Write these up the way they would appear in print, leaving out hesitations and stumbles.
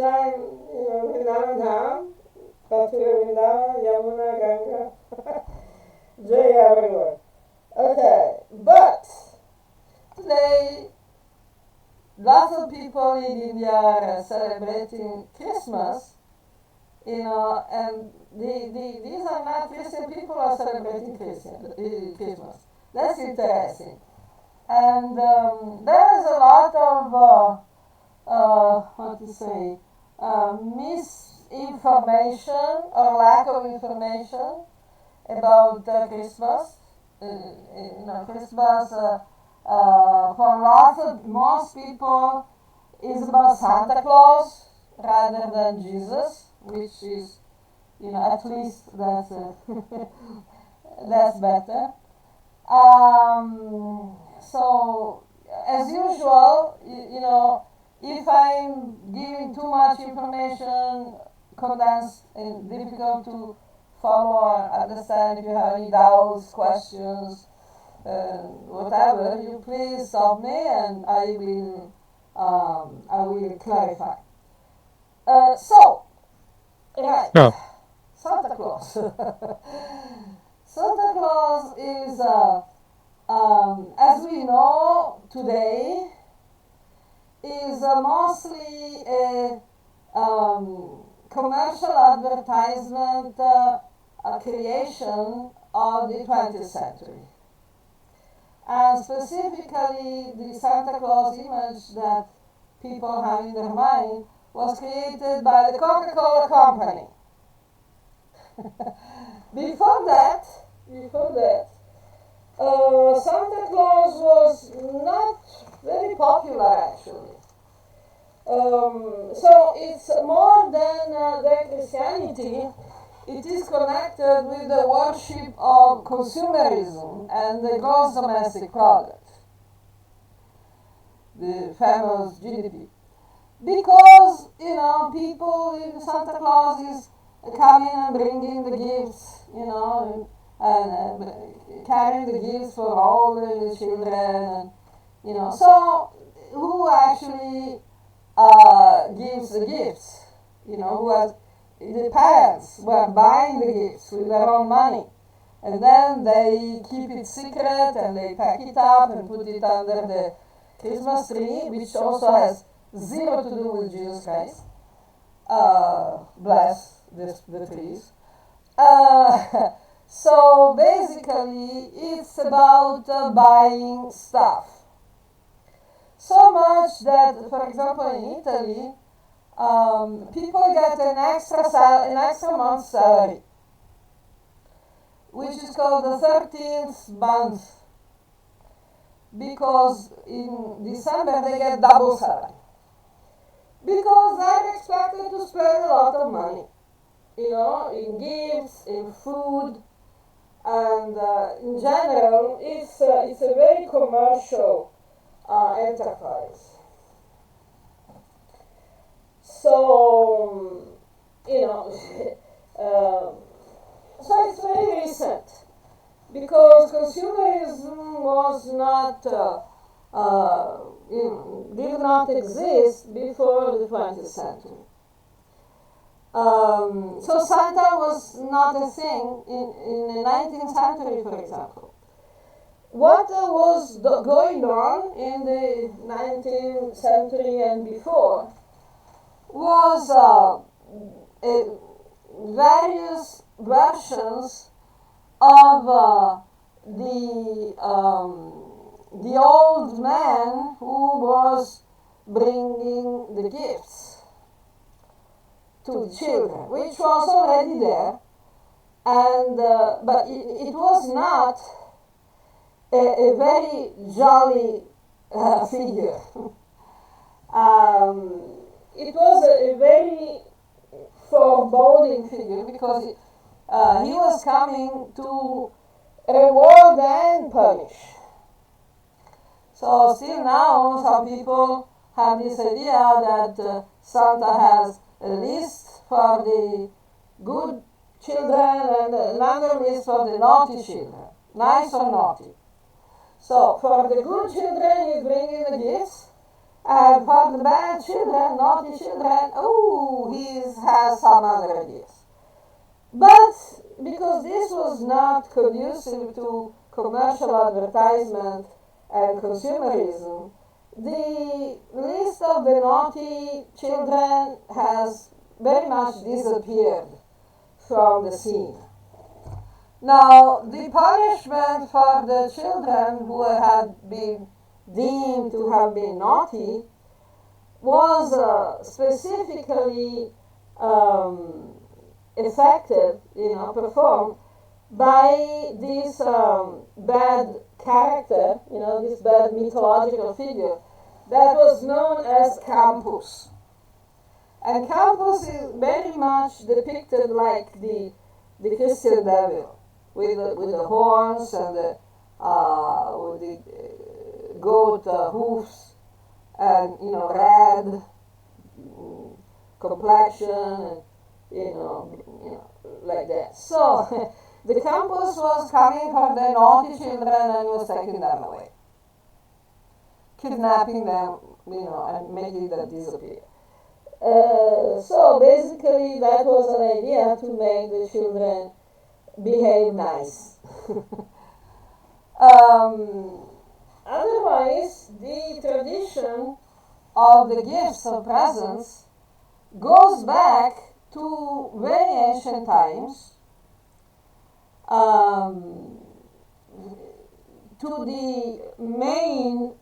time, Vrindavan Dham, Mathura Vrindavan, Yamuna, Ganga, Jay everywhere. Okay, but today lots of people in India are celebrating Christmas, and these are not Christian people who are celebrating Christmas. That's interesting. And there is a lot of, misinformation or lack of information about Christmas. Christmas for most people is about Santa Claus rather than Jesus, which is, at least that's better. So, as usual, if I'm giving too much information, condensed and difficult to follow or understand, if you have any doubts, questions, whatever, you please stop me and I will clarify. Right, Yeah. Santa Claus. Santa Claus is, as we know today, is mostly a commercial advertisement creation of the 20th century. And specifically, the Santa Claus image that people have in their mind was created by the Coca-Cola Company. Before that, Santa Claus was not very popular actually. So it's more than their Christianity. It is connected with the worship of consumerism and the gross domestic product, the famous GDP. Because, people in Santa Claus is coming and bringing the gifts, and carrying the gifts for all the children, and, so who actually gives the gifts? The parents were buying the gifts with their own money, and then they keep it secret and they pack it up and put it under the Christmas tree, which also has zero to do with Jesus Christ. Bless the trees. So basically, it's about buying stuff. So much that, for example, in Italy, people get an extra month's salary, which is called the 13th month, because in December they get double salary. Because they're expected to spend a lot of money, in gifts, in food, and in general, it's a very commercial enterprise. So, so it's very recent, because consumerism was not, did not exist before the 20th century. So Santa was not a thing in the 19th century, for example. What was going on in the 19th century and before was various versions of the old man who was bringing the gifts to the children, which was already there, and but it was not a very jolly figure. It was a very foreboding figure, because he was coming to reward and punish. So still now some people have this idea that Santa has a list for the good children and another list for the naughty children, nice or naughty. So for the good children he's bringing the gifts, And for the bad children, naughty children, he has some other ideas. But because this was not conducive to commercial advertisement and consumerism, the list of the naughty children has very much disappeared from the scene. Now, the punishment for the children who had been deemed to have been naughty was specifically effected, performed by this bad character, this bad mythological figure that was known as Krampus. And Krampus is very much depicted like the Christian devil, with the horns and with the goat hoofs and red complexion and like that. So the Krampus was coming for the naughty children and was taking them away, kidnapping them, and making them disappear. So basically, that was an idea to make the children behave nice. Otherwise, the tradition of the gifts of presents goes back to very ancient times, to the main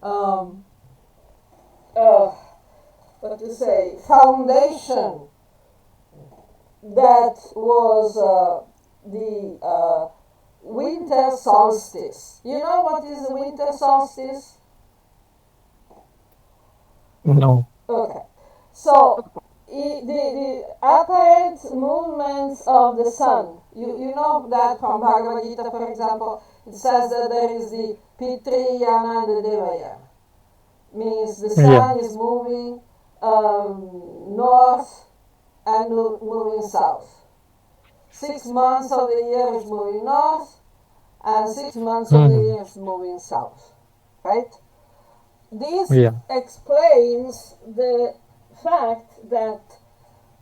foundation that was the winter solstice. You know what is the winter solstice? No. Okay. So, the apparent movements of the sun, you know that from Bhagavad Gita, for example, it says that there is the Pitriyana and the Devayana. Means the Yeah. sun is moving north and moving south. 6 months of the year is moving north, and 6 months of the Mhm. year is moving south. Right? This Yeah. explains the fact that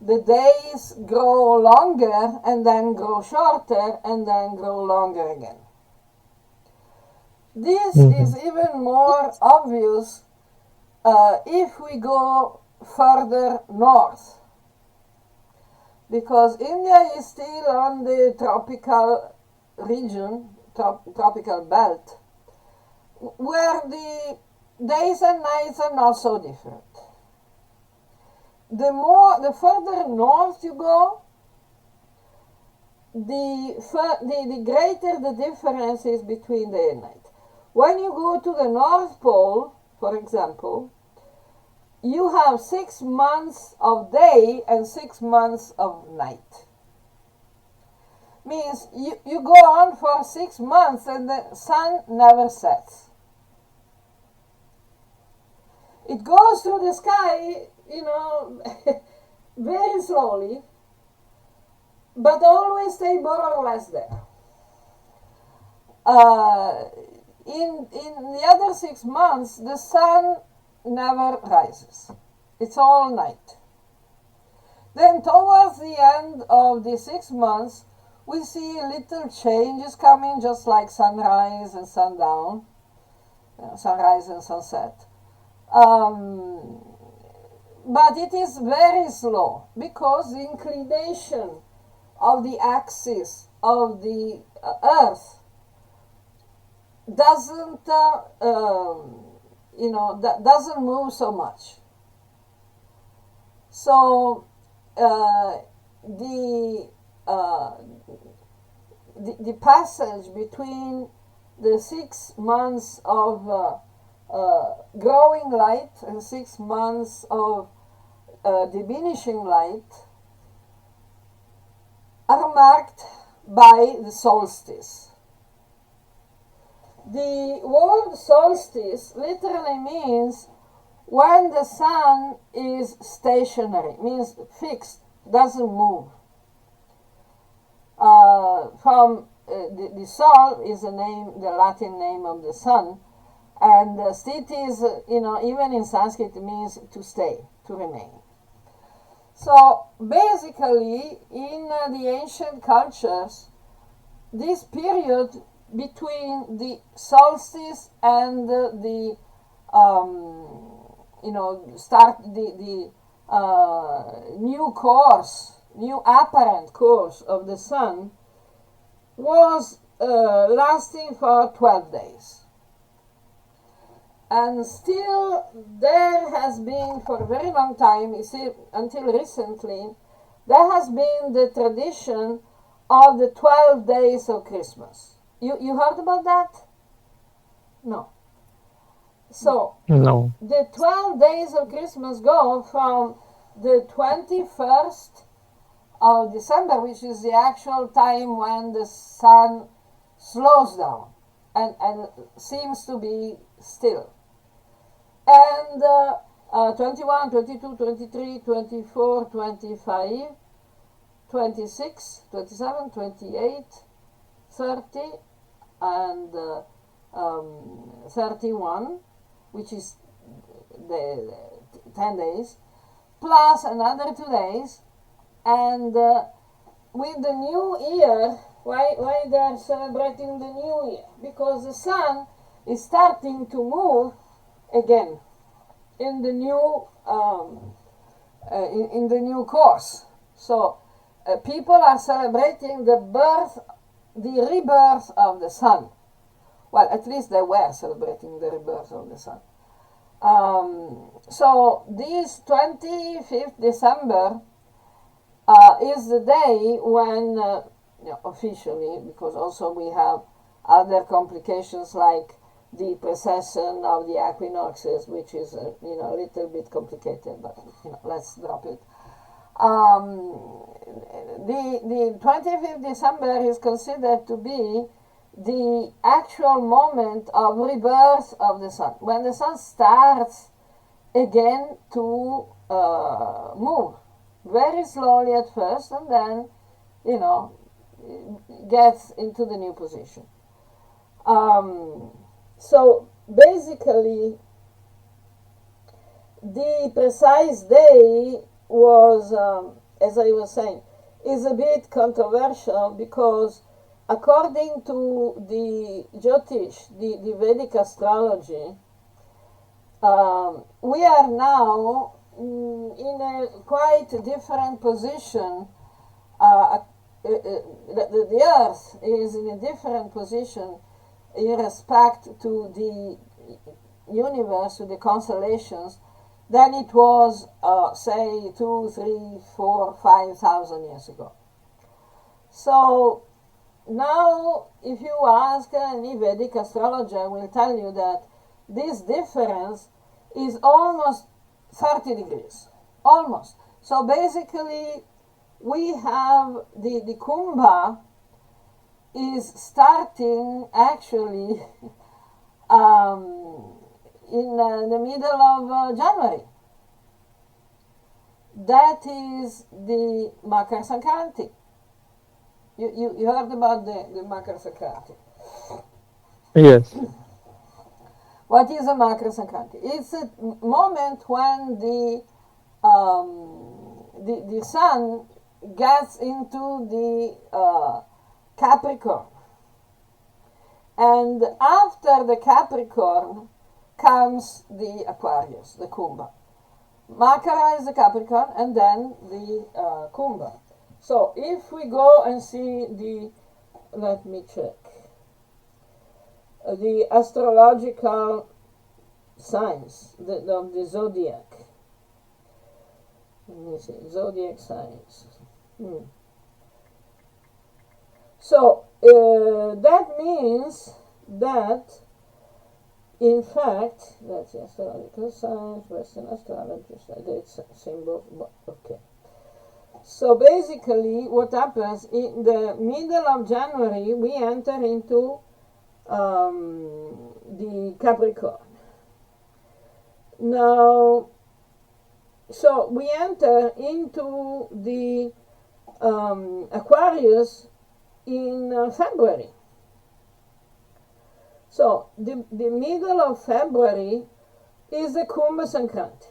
the days grow longer and then grow shorter and then grow longer again. This Mhm. is even more obvious if we go further north, because India is still on the tropical region, tropical belt, where the days and nights are not so different. The further north you go, the greater the difference is between day and night. When you go to the North Pole, for example, you have 6 months of day and 6 months of night. Means you go on for 6 months and the sun never sets. It goes through the sky, very slowly, but always stay more or less there. In the other 6 months, the sun never rises. It's all night. Then towards the end of the 6 months, we see little changes coming, just like sunrise and sundown, sunrise and sunset. But it is very slow because the inclination of the axis of the Earth doesn't move so much. So the passage between the 6 months of growing light and 6 months of diminishing light are marked by the solstice. The word solstice literally means when the sun is stationary, means fixed, doesn't move. The Sol is the Latin name of the sun, And sthiti is, even in Sanskrit, it means to stay, to remain. So basically, in the ancient cultures, this period between the solstice and the start the new apparent course of the sun was lasting for 12 days. And still there has been, for a very long time, until recently, there has been the tradition of the 12 days of Christmas. You heard about that? No. So, No. the 12 days of Christmas go from the 21st of December, which is the actual time when the sun slows down and seems to be still. And 21, 22, 23, 24, 25, 26, 27, 28, 30, and 31, which is the 10 days, plus another 2 days. And with the new year, why they're celebrating the new year? Because the sun is starting to move again in the new in the new course. So people are celebrating the rebirth of the sun. Well, at least they were celebrating the rebirth of the sun. So this 25th December is the day when, officially, because also we have other complications like the precession of the equinoxes, which is a little bit complicated, but let's drop it. The 25th December is considered to be the actual moment of rebirth of the sun, when the sun starts again to move very slowly at first, and then gets into the new position. So basically, the precise day was, as I was saying, is a bit controversial because according to the Jyotish, the Vedic astrology, we are now in a quite different position. The Earth is in a different position in respect to the universe, to the constellations, than it was, say, 2, 3, 4, 5,000 years ago. So now, if you ask any Vedic astrologer, will tell you that this difference is almost 30 degrees. Almost. So basically, we have the Kumbha is starting actually in the middle of January. That is the Makar Sankranti. You heard about the Makar Sankranti? Yes. What is a Makar Sankranti? It's a moment when the sun gets into the Capricorn. And after the Capricorn comes the Aquarius, the Kumbha. Makara is the Capricorn, and then the Kumbha. So if we go and see let me check, the astrological signs of the zodiac. Let me see, zodiac signs. So that means that, in fact, that's the astrological signs, Western astrology, it's symbols, okay. So basically, what happens in the middle of January, we enter into the Capricorn. Now, so we enter into the Aquarius in February. So the middle of February is the Kumbha Sankranti.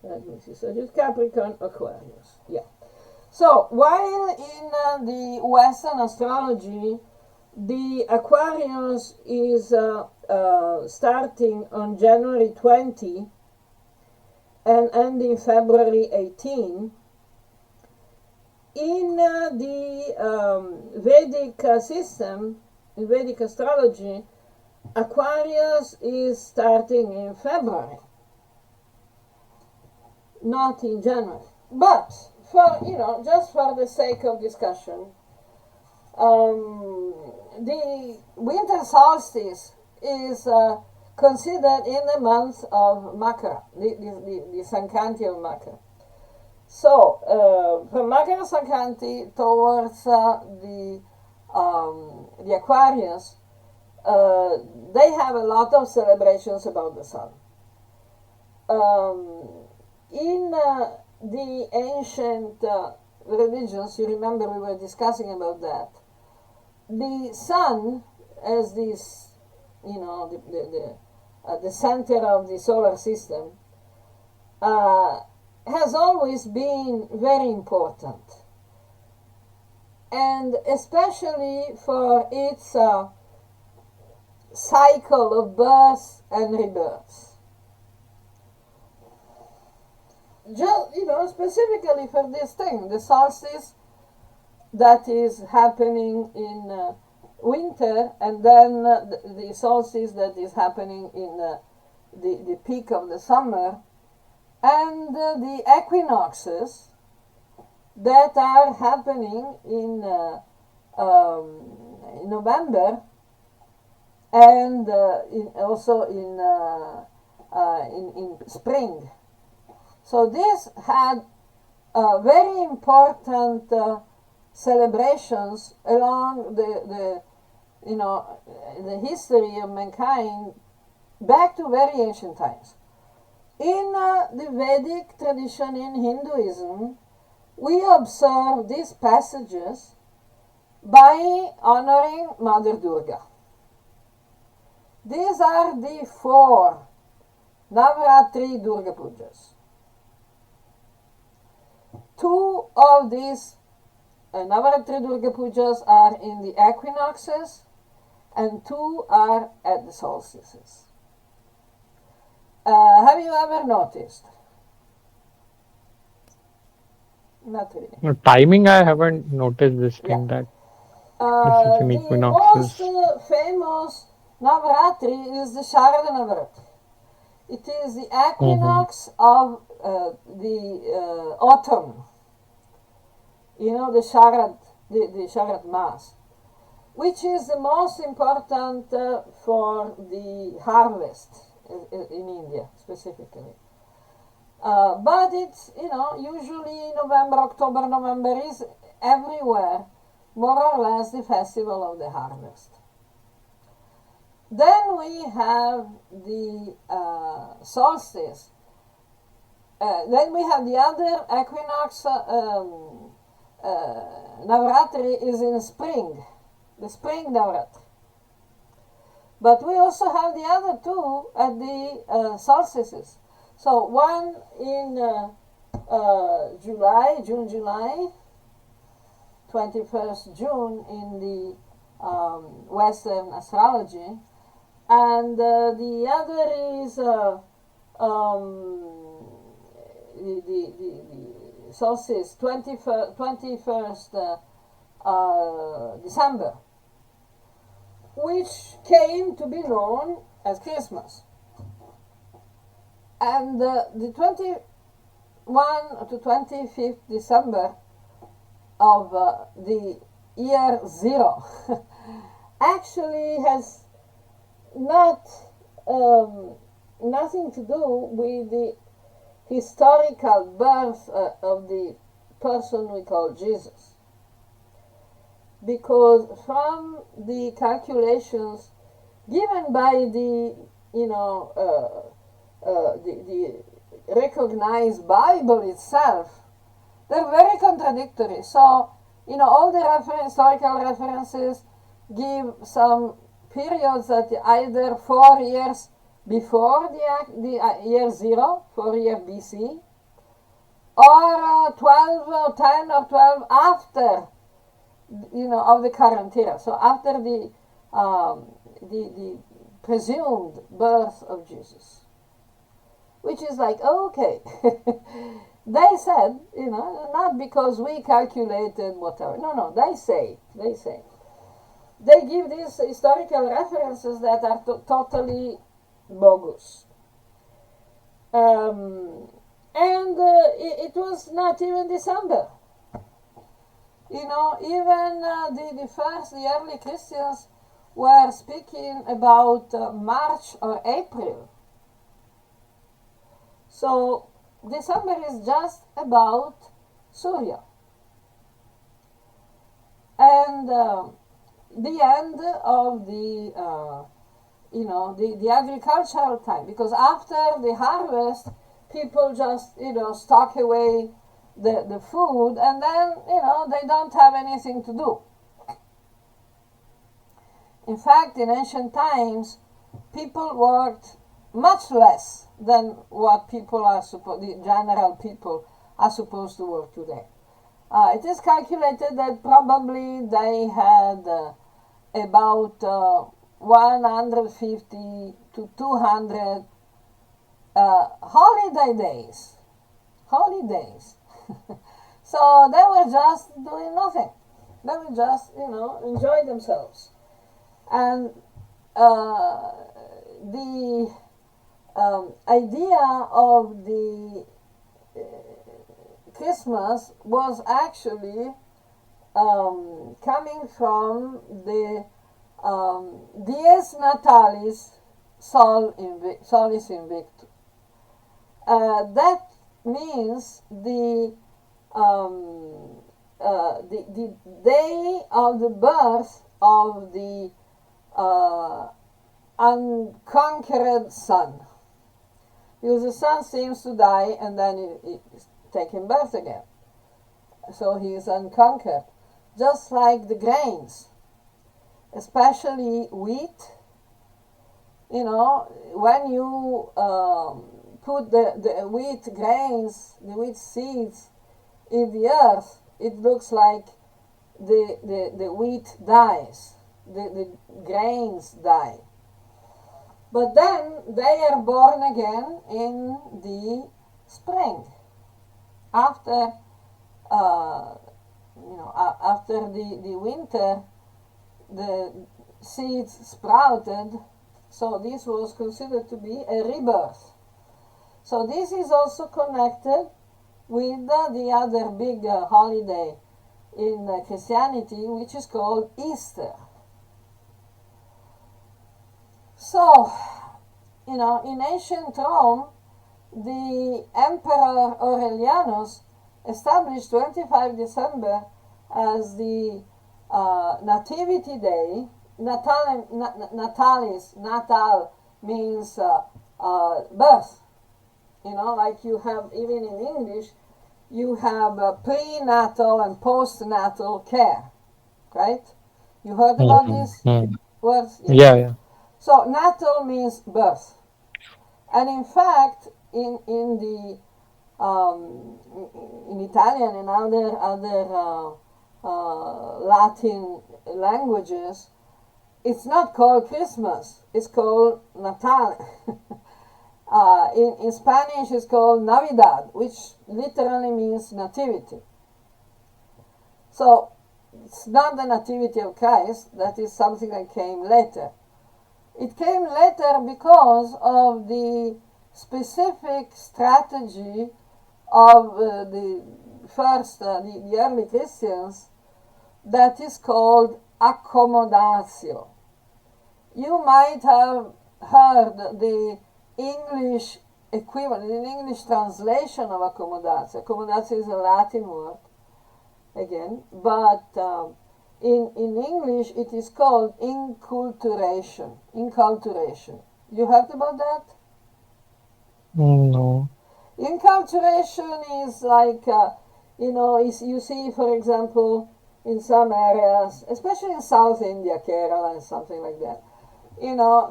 Let me see. So just Capricorn, Aquarius. Yeah. So while in the Western astrology, the Aquarius is starting on January 20 and ending February 18. In the Vedic system, in Vedic astrology, Aquarius is starting in February, not in January. But for just for the sake of discussion, the winter solstice is considered in the month of Makara, the Sankranti of Makara. So from Makara Sankranti towards the Aquarius, they have a lot of celebrations about the sun. In the ancient religions, you remember we were discussing about that, the sun as this, the center of the solar system, has always been very important, and especially for its cycle of birth and rebirth. Just, specifically for this thing, the solstice that is happening in winter, and then the solstice that is happening in the peak of the summer, and the equinoxes that are happening in November, and also in spring. So this had very important celebrations along the history of mankind back to very ancient times. In the Vedic tradition in Hinduism, we observe these passages by honoring Mother Durga. These are the 4 Navratri Durga Pujas. 2 of these Navaratri Durga Pujas are in the equinoxes, and 2 are at the solstices. Have you ever noticed? Not really. No, timing, I haven't noticed this thing that this is an The equinoxes. most famous Navaratri is the Sharada Navaratri. It is the equinox of the autumn. The Sharad Mass, which is the most important for the harvest in India specifically. But it's, usually November, October, November is everywhere more or less the festival of the harvest. Then we have the solstice. Then we have the other equinox. Navratri is in spring, the spring Navratri. But we also have the other 2 at the solstices. So one in July, 21st June in the Western astrology, and the other is the solstice, 21st December, which came to be known as Christmas. And the 21 to 25th December of the year 0 actually has nothing to do with the historical birth of the person we call Jesus, because from the calculations given by the the recognized Bible itself, they're very contradictory. So all the historical references give some periods that either 4 years before the year 0, 4 year BC, or 12 or 10 or 12 after, of the current era. So after the presumed birth of Jesus, which is like, okay. They said, not because we calculated whatever. No, they say. They give these historical references that are totally bogus. And it was not even December. Even the early Christians were speaking about March or April. So December is just about Surya. And the end of the agricultural time, because after the harvest, people just, stock away the food, and then, they don't have anything to do. In fact, in ancient times, people worked much less than what the general people are supposed to work today. It is calculated that probably they had about 150 to 200 holiday days. So they were just doing nothing. They were just, enjoy themselves. And the idea of the Christmas was actually coming from the dies natalis solis invictus. That means the day of the birth of the unconquered sun. Because the sun seems to die and then it's taking birth again. So he is unconquered. Just like the grains, especially wheat. When you put the wheat grains, the wheat seeds in the earth, it looks like the wheat dies, the grains die. But then they are born again in the spring, after after the winter, the seeds sprouted. So this was considered to be a rebirth. So this is also connected with the other big holiday in Christianity, which is called Easter. So, in ancient Rome, the Emperor Aurelianus established 25 December as the Nativity Day. Natal means birth. Like you have, even in English, you have prenatal and postnatal care, right? You heard about these words? Yes. Yeah. So natal means birth, and in fact, in the in Italian and other Latin languages, it's not called Christmas; it's called Natale. In Spanish, it's called Navidad, which literally means nativity. So it's not the nativity of Christ. That is something that came later. It came later because of the specific strategy of the early Christians, that is called accommodatio. You might have heard the English equivalent, an English translation of accommodatio. Accommodatio is a Latin word, again, but in English it is called inculturation. Inculturation. You heard about that? No. Inculturation is like, you see, for example, in some areas, especially in South India, Kerala and something like that,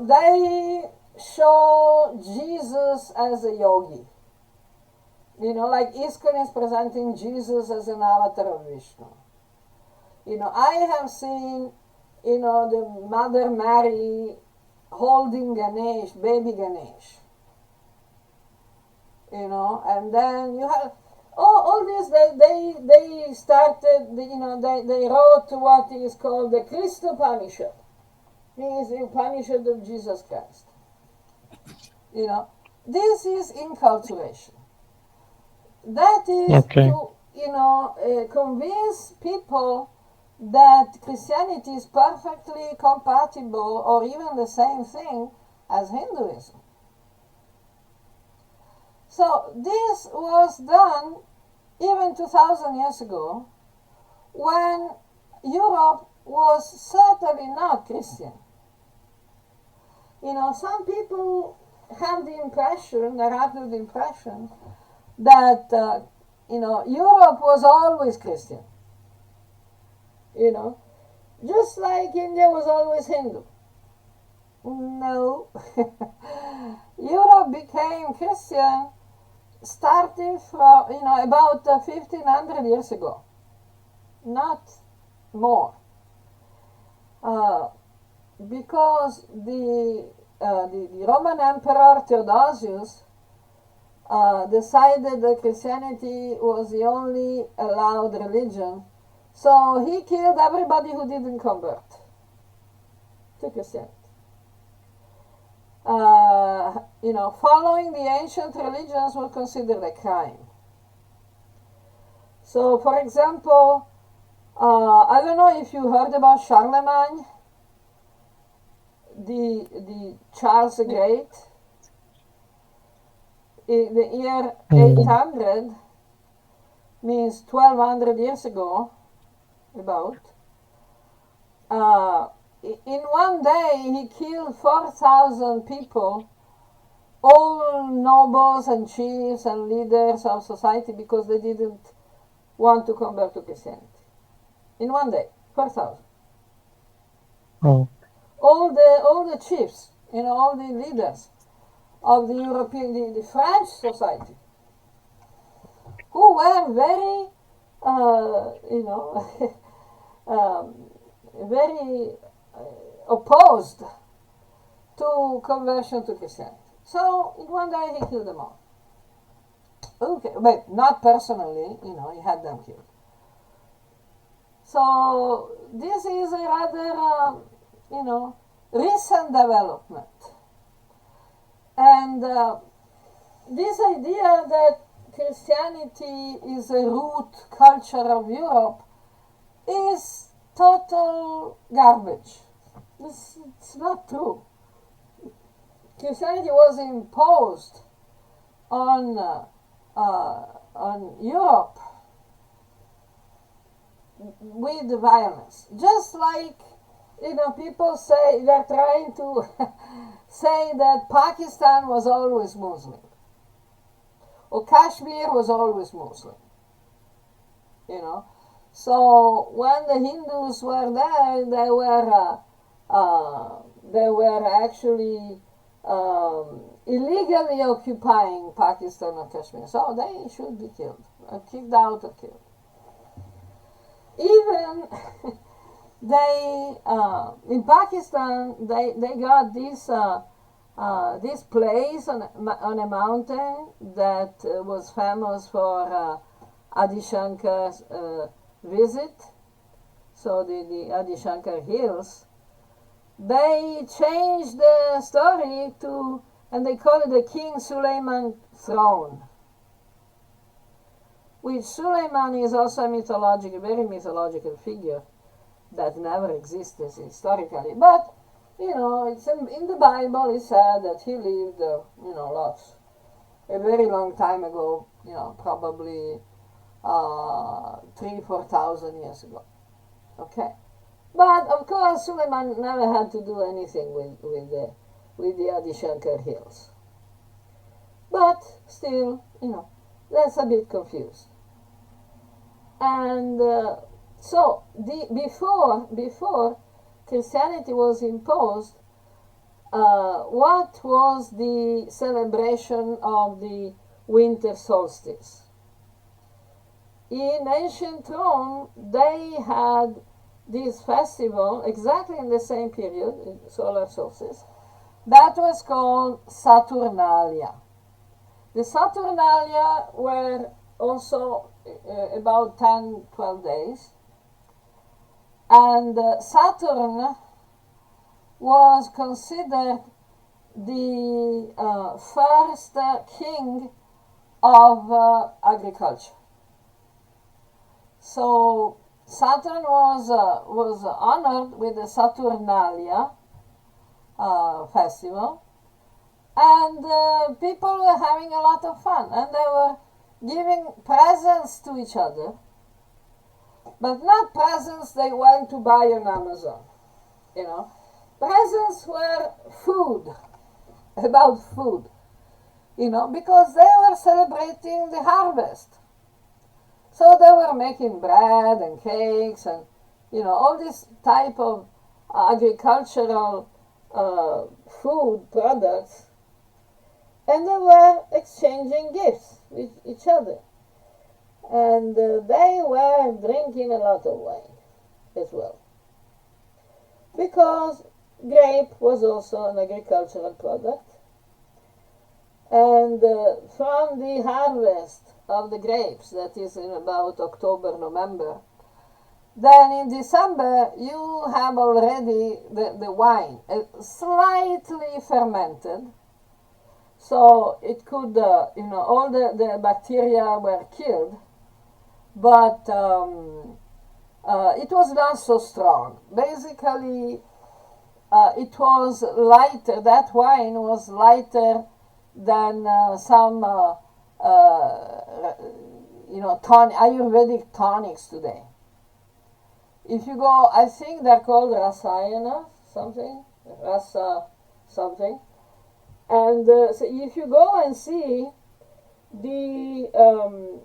they show Jesus as a yogi. Like ISKCON is presenting Jesus as an avatar of Vishnu. I have seen, the Mother Mary holding Ganesh, baby Ganesh. And then you have all this. They started. They wrote what is called the Christ Upanishad. Means the Upanishad of Jesus Christ. This is inculturation. That is to convince people that Christianity is perfectly compatible or even the same thing as Hinduism. So this was done even 2,000 years ago when Europe was certainly not Christian. Some people have the impression, the rapid impression, that Europe was always Christian. Just like India was always Hindu. No. Europe became Christian starting from, about 1,500 years ago. Not more. Because the Roman Emperor Theodosius decided that Christianity was the only allowed religion, so he killed everybody who didn't convert to Christianity. Following the ancient religions was considered a crime. So, for example, I don't know if you heard about Charlemagne, the Charles the Great. In the year 800 means 1,200 years ago, about. In one day, he killed 4,000 people, all nobles and chiefs and leaders of society, because they didn't want to convert to Christianity. In one day, 4,000. Oh. All the chiefs, all the leaders of the European, the French society, who were very, very opposed to conversion to Christianity. So in one day he killed them all. Okay, but not personally, he had them killed. So this is a rather, recent development. And this idea that Christianity is a root culture of Europe is total garbage. It's not true. Christianity was imposed on Europe with violence. Just like, people say, they're trying to say that Pakistan was always Muslim, or Kashmir was always Muslim. So when the Hindus were there, they were actually illegally occupying Pakistan or Kashmir. So they should be killed, kicked out or killed. Even they in Pakistan they got this place on a mountain that was famous for Adi Shankar's visit. So the Adi Shankar Hills. They changed the story to, and they call it the King Suleiman throne. Which Suleiman is also a very mythological figure that never existed historically. But, it's in the Bible it said that he lived, lots, a very long time ago, probably 3,000-4,000 years ago. Okay? But, of course, Suleiman never had to do anything with the Adi Shankar Hills. But, still, that's a bit confused. And So before Christianity was imposed, what was the celebration of the winter solstice? In ancient Rome, they had this festival exactly in the same period, solar solstice, that was called Saturnalia. The Saturnalia were also about 10-12 days, and Saturn was considered the first king of agriculture. So Saturn was honored with the Saturnalia festival, and people were having a lot of fun, and they were giving presents to each other, but not presents they went to buy on Amazon. Presents were food, about food, because they were celebrating the harvest. So they were making bread and cakes and, all this type of agricultural food products. And they were exchanging gifts with each other. And they were drinking a lot of wine as well. Because grape was also an agricultural product. And from the harvest of the grapes, that is in about October, November, then in December you have already the wine, slightly fermented, so it could, all the bacteria were killed, but it was not so strong. Basically, it was lighter, that wine was lighter than some Ayurvedic tonics today. If you go, I think they're called Rasa something. And so if you go and see the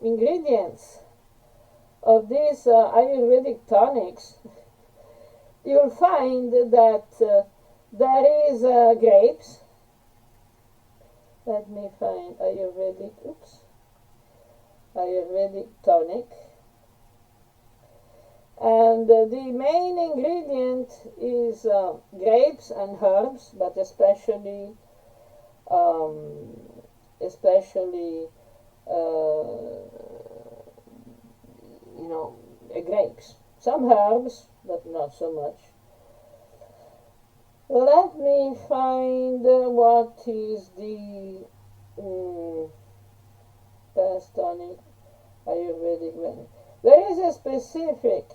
ingredients of these Ayurvedic tonics, you'll find that there is grapes. Let me find Ayurvedic tonic. And the main ingredient is grapes and herbs, but especially grapes. Some herbs, but not so much. Let me find what is the best tonic Ayurvedic remedy. There is a specific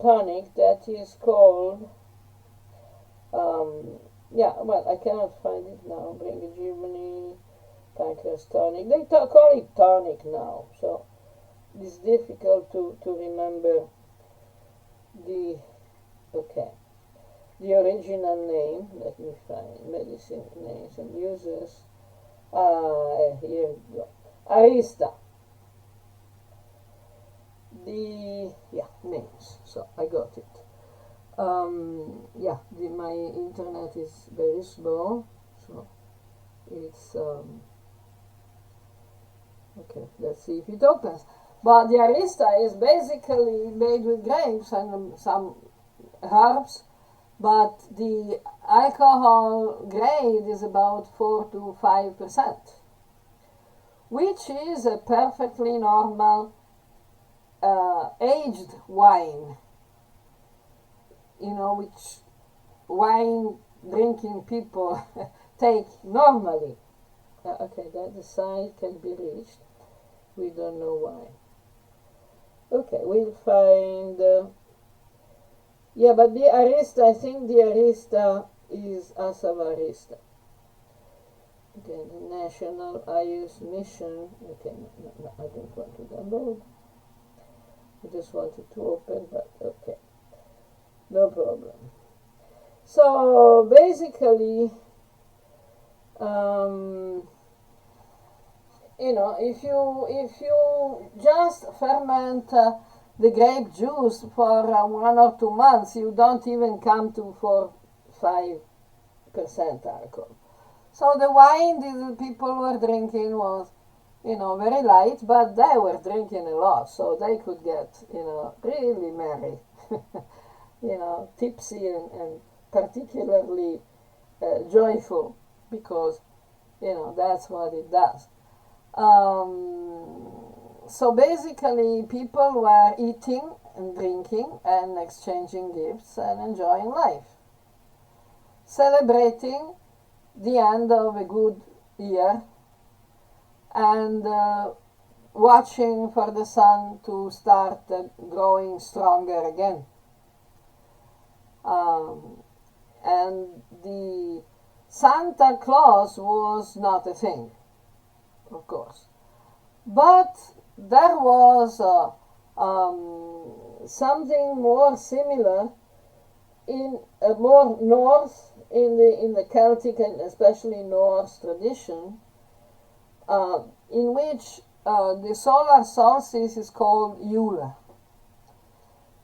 tonic that is called, I cannot find it now. Bringajeevani, pancreas tonic. They call it tonic now, so it's difficult to remember the original name. Let me find medicine names and uses. Here we go. Arista. Names. So I got it. My internet is very slow, so it's okay. Let's see if it opens. But the arista is basically made with grapes and some herbs, but the alcohol grade is about 4 to 5%, which is a perfectly normal aged wine, which wine drinking people take normally. Okay, that the site can be reached. We don't know why. Okay, we'll find. But the arista, I think the arista is Asavarista. Okay, the National Ayush Mission. Okay, no, I don't want to download. I just wanted to open, but okay, no problem. So basically, if you just ferment the grape juice for 1 or 2 months, you don't even come to 4-5% alcohol. So the wine the people were drinking was, very light, but they were drinking a lot, so they could get, really merry, tipsy and particularly joyful, because, that's what it does. So basically, people were eating and drinking and exchanging gifts and enjoying life, celebrating the end of a good year, and watching for the sun to start growing stronger again. And the Santa Claus was not a thing, of course. But there was something more similar in more north in the Celtic and especially Norse tradition, in which the solar solstice is called Yule.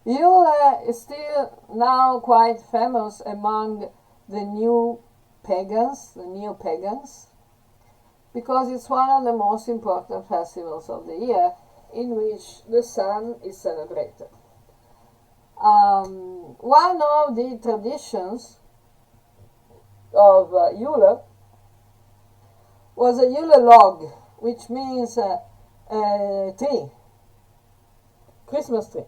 Yule is still now quite famous among the new pagans, because it's one of the most important festivals of the year in which the sun is celebrated. One of the traditions of Yule was a Yule log, which means a tree, Christmas tree.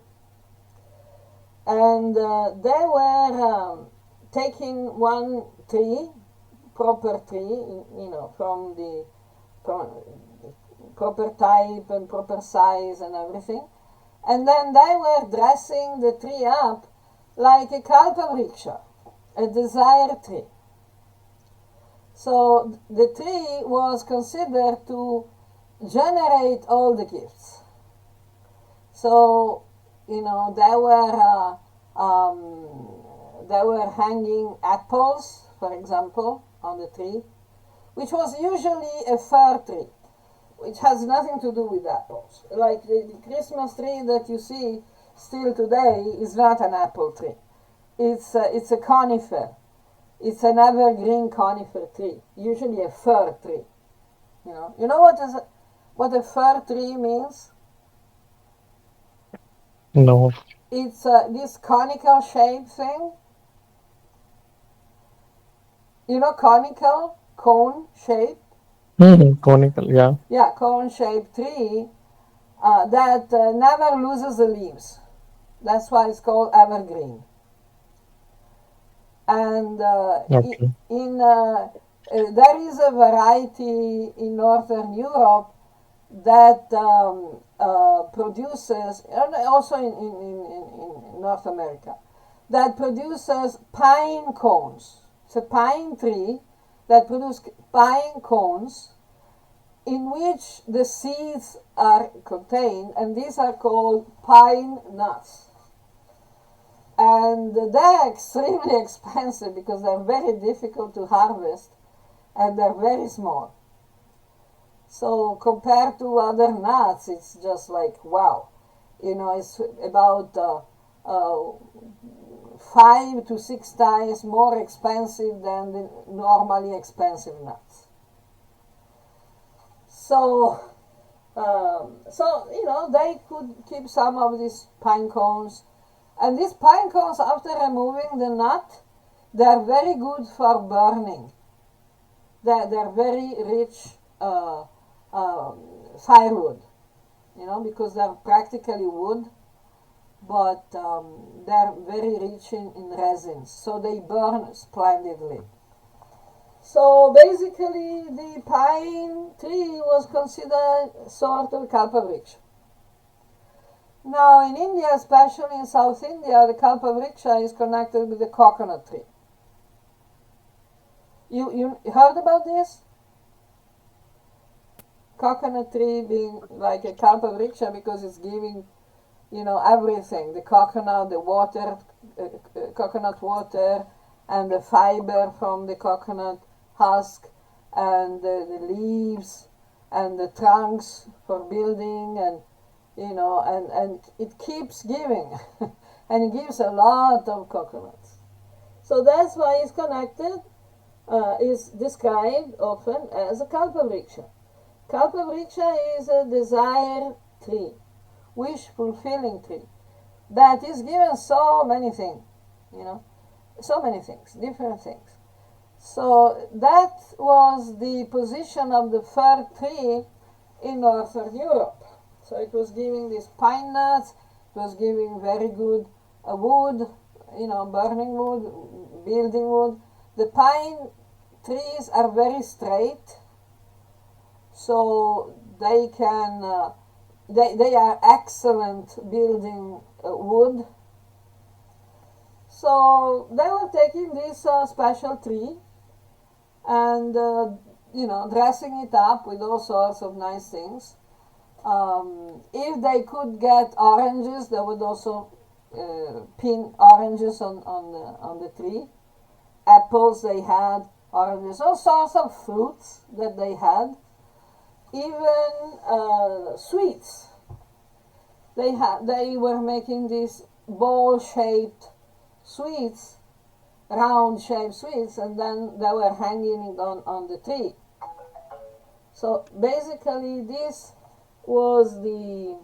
And they were taking one tree, proper tree, from the proper type and proper size and everything, and then they were dressing the tree up like a kalpavriksha, a desire tree. So the tree was considered to generate all the gifts. So they were hanging apples, for example, on the tree, which was usually a fir tree, which has nothing to do with apples. Like the Christmas tree that you see still today is not an apple tree. It's a conifer. It's an evergreen conifer tree, usually a fir tree. You know what a fir tree means? No. It's this conical shape thing. Conical, cone shape. Conical, yeah. Yeah, cone-shaped tree that never loses the leaves. That's why it's called evergreen. And Okay. there is a variety in Northern Europe that produces, and also in North America, that produces pine cones. It's a pine tree that produces pine cones in which the seeds are contained, and these are called pine nuts. And they're extremely expensive because they're very difficult to harvest and they're very small. So compared to other nuts, it's just like, wow. It's about 5 to 6 times more expensive than the normally expensive nuts. So they could keep some of these pine cones. And these pine cones, after removing the nut, they're very good for burning. They're very rich firewood, because they're practically wood, but they're very rich in resins, so they burn splendidly. So basically, the pine tree was considered sort of kalpavriksha. Now, in India, especially in South India, the kalpavriksha is connected with the coconut tree. You heard about this? Coconut tree being like a kalpavriksha because it's giving, everything. The coconut, the water, coconut water, and the fiber from the coconut husk, and the leaves, and the trunks for building, and it keeps giving, and it gives a lot of coconuts. So that's why it's connected, is described often as a kalpavriksha. Kalpavriksha is a desire tree, wish fulfilling tree, that is given so many things, so many things, different things. So that was the position of the fir tree in Northern Europe. So it was giving these pine nuts, it was giving very good wood, burning wood, building wood. The pine trees are very straight, so they can, they are excellent building wood. So they were taking this special tree and dressing it up with all sorts of nice things. If they could get oranges, they would also pin oranges on the tree. Apples they had, oranges, all sorts of fruits that they had. Even sweets. They were making these ball-shaped sweets, round-shaped sweets, and then they were hanging it on the tree. So basically, this was the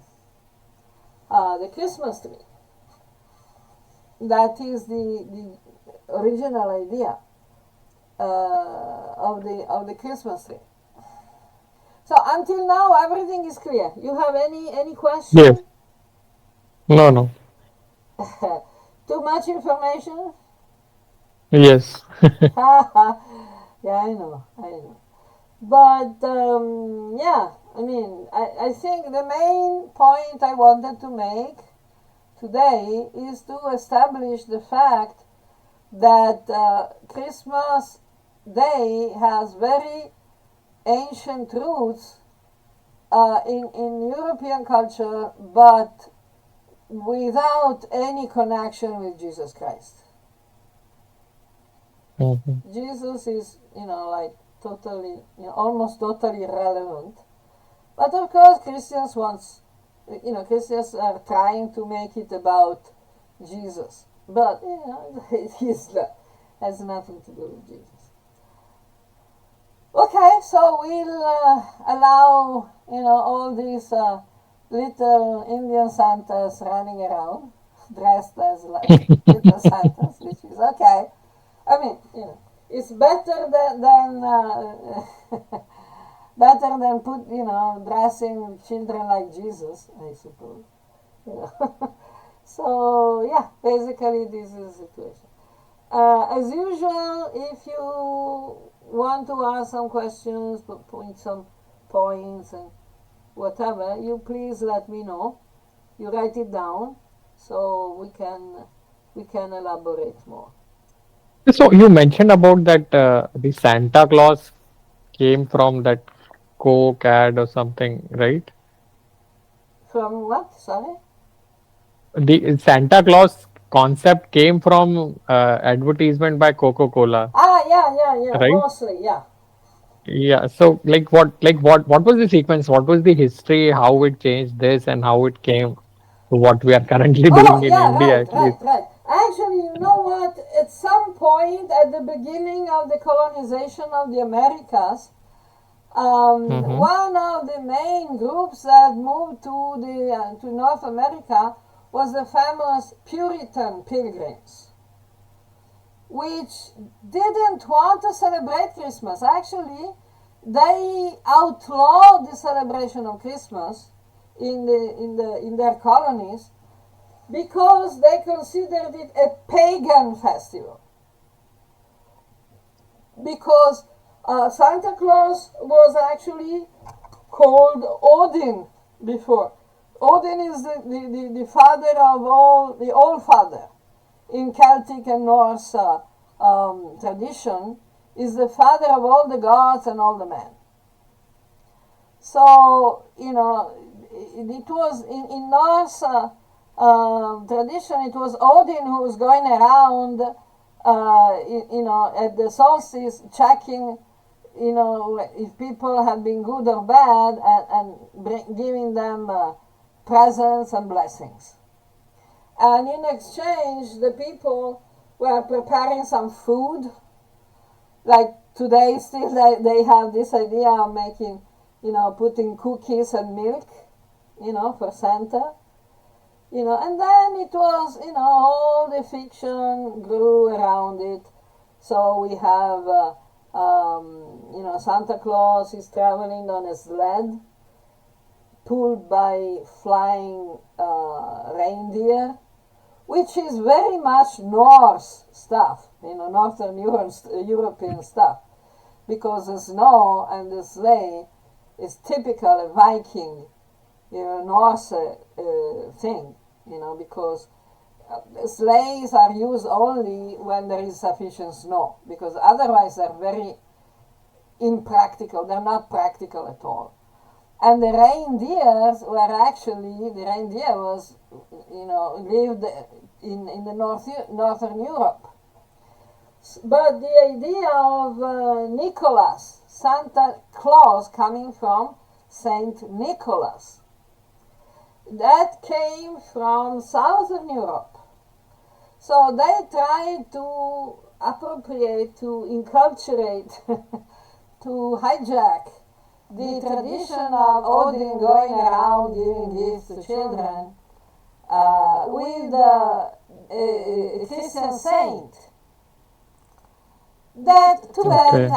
Christmas tree. That is the original idea of the Christmas tree. So until now, everything is clear. You have any question? Yes. No. Too much information? Yes. Yeah, I know. But yeah, I think the main point I wanted to make today is to establish the fact that Christmas Day has very ancient roots in European culture, but without any connection with Jesus Christ. Mhm. Jesus is, like totally, almost totally irrelevant. But of course, Christians are trying to make it about Jesus. But, has nothing to do with Jesus. Okay, so we'll allow, all these little Indian Santas running around, dressed as little Santas, which is okay. It's better than better than dressing children like Jesus, I suppose. So yeah, basically this is the situation. As usual, if you want to ask some questions, point some points and whatever, you please let me know. You write it down so we can elaborate more. So you mentioned about that the Santa Claus came from that Coke ad or something, right? From what? Sorry? The Santa Claus concept came from advertisement by Coca-Cola, Ah, yeah. right? Mostly, yeah. Yeah. So what was the sequence? What was the history? How it changed this and how it came to what we are currently Oh, doing in yeah, India, at least. right. Actually, you know what? At some point at the beginning of the colonization of the Americas, Mm-hmm. one of the main groups that moved to North America was the famous Puritan pilgrims, which didn't want to celebrate Christmas. Actually, they outlawed the celebration of Christmas in their colonies because they considered it a pagan festival. Because Santa Claus was actually called Odin before. Odin is the father of all, the All Father. In Celtic and Norse tradition, is the father of all the gods and all the men. So, it was in Norse tradition, it was Odin who was going around, at the solstice checking, if people had been good or bad, and giving them presents and blessings. And in exchange, the people were preparing some food. Like today, still they have this idea of making, putting cookies and milk, for Santa. And then it was, all the fiction grew around it. So we have, Santa Claus is traveling on a sled pulled by flying reindeer, which is very much Norse stuff, Northern European stuff, because the snow and the sleigh is typical a Viking, Norse thing, because sleighs are used only when there is sufficient snow, because otherwise they're very impractical, they're not practical at all. And the reindeers were actually, the reindeer was, lived in the Northern Europe. But the idea of Nicholas, Santa Claus, coming from Saint Nicholas, that came from Southern Europe. So they tried to appropriate, to inculturate, to hijack the tradition of Odin going around giving gifts to children with a Christian saint that too bad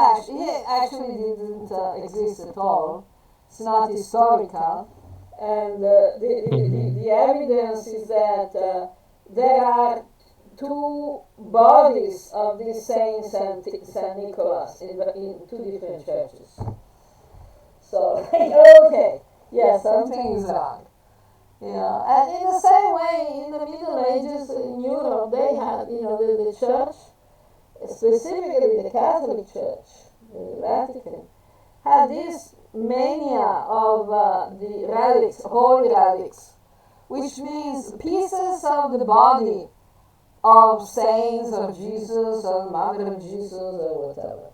actually didn't exist at all. It's not historical, and the evidence is that there are two bodies of this saint Saint Nicholas in two different churches. So, okay, yes, something is wrong. And in the same way, in the Middle Ages in Europe, they had, the church, specifically the Catholic Church, the Vatican, had this mania of the relics, holy relics, which means pieces of the body of saints or Jesus or Mother of Jesus or whatever.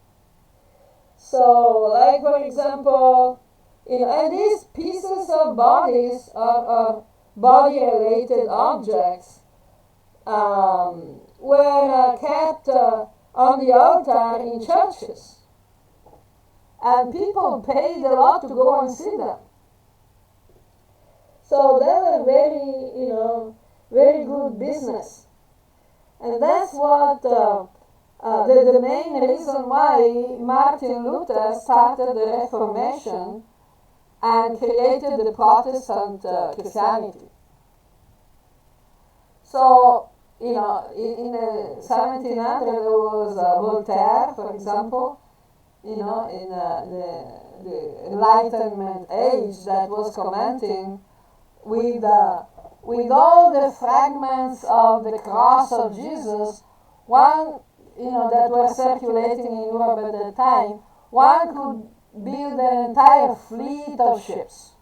So, like for example, and these pieces of bodies are body-related objects were kept on the altar in churches, and people paid a lot to go and see them. So they were very good business, and that's what. The main reason why Martin Luther started the Reformation and created the Protestant Christianity. So, in the 1700s there was Voltaire, for example, in the Enlightenment age, that was commenting with all the fragments of the cross of Jesus, one that were circulating in Europe at the time, one could build an entire fleet of ships.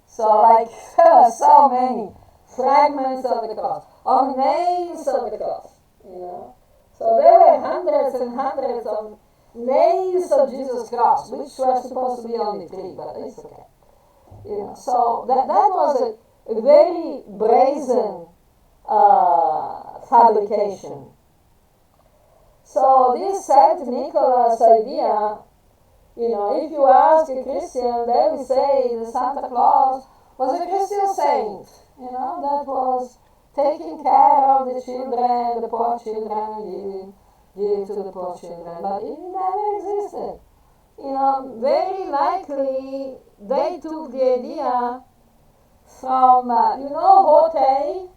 So, like, there were so many fragments of the cross, of nails of the cross, So there were hundreds and hundreds of nails of Jesus' cross, which were supposed to be only 3, but it's okay. So that was a very brazen fabrication. So this Saint Nicholas idea, if you ask a Christian, they will say the Santa Claus was a Christian saint, that was taking care of the children, the poor children, giving to the poor children, but it never existed. Very likely they took the idea from, Hotei.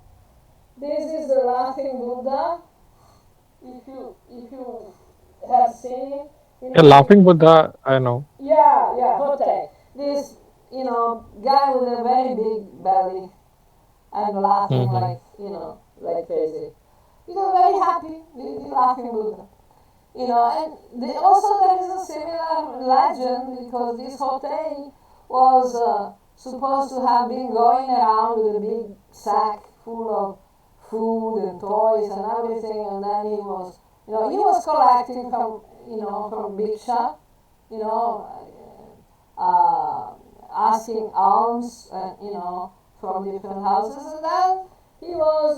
This is the laughing Buddha. If you have seen it, The laughing Buddha, I know. Yeah, Hotei. This, guy with a very big belly and laughing like crazy. He was very happy, the laughing Buddha. And also there is a similar legend, because this Hotei was supposed to have been going around with a big sack full of food and toys and everything, and then he was collecting from bhiksha, asking alms, from different houses, and then he was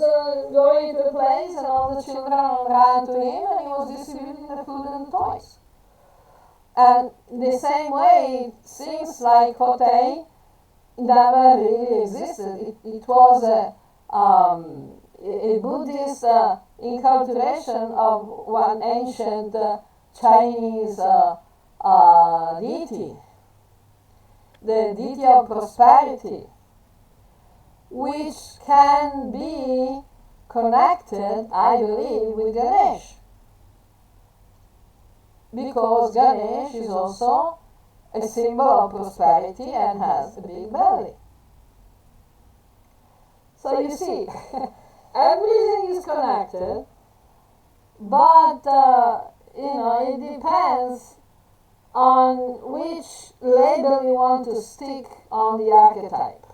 going to a place, and all the children ran to him, and he was distributing the food and toys. And the same way, it seems like Hotei never really existed. It was a Buddhist inculturation of one ancient Chinese deity, the deity of prosperity, which can be connected, I believe, with Ganesh. Because Ganesh is also a symbol of prosperity and has a big belly. So you see, everything is connected, but it depends on which label you want to stick on the archetype.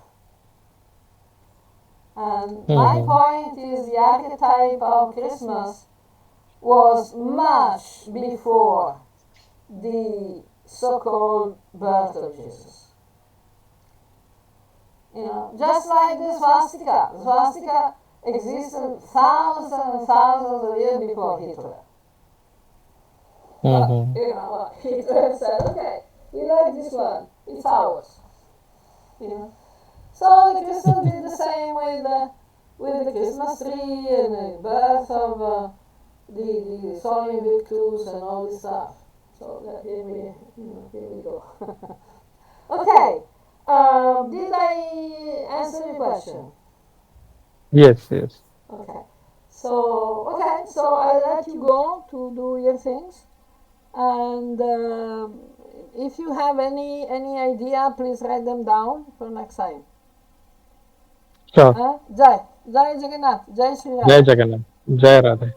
And my Mm-hmm. point is the archetype of Christmas was much before the so-called birth of Jesus. Just like the swastika. The swastika existed thousands and thousands of years before Hitler. But, Mm-hmm. Hitler said, okay, we like this one, it's ours. So the Christians did the same with the Christmas tree and the birth of the Sol Invictus and all this stuff. So here we go. Okay, did I answer your question? Yes, yes. Okay. So I let you go to do your things, and if you have any idea, please write them down for next time. Sure. Jai Jagannath, Jai Sri Jai Ram. Jagannath. Jai Radhe.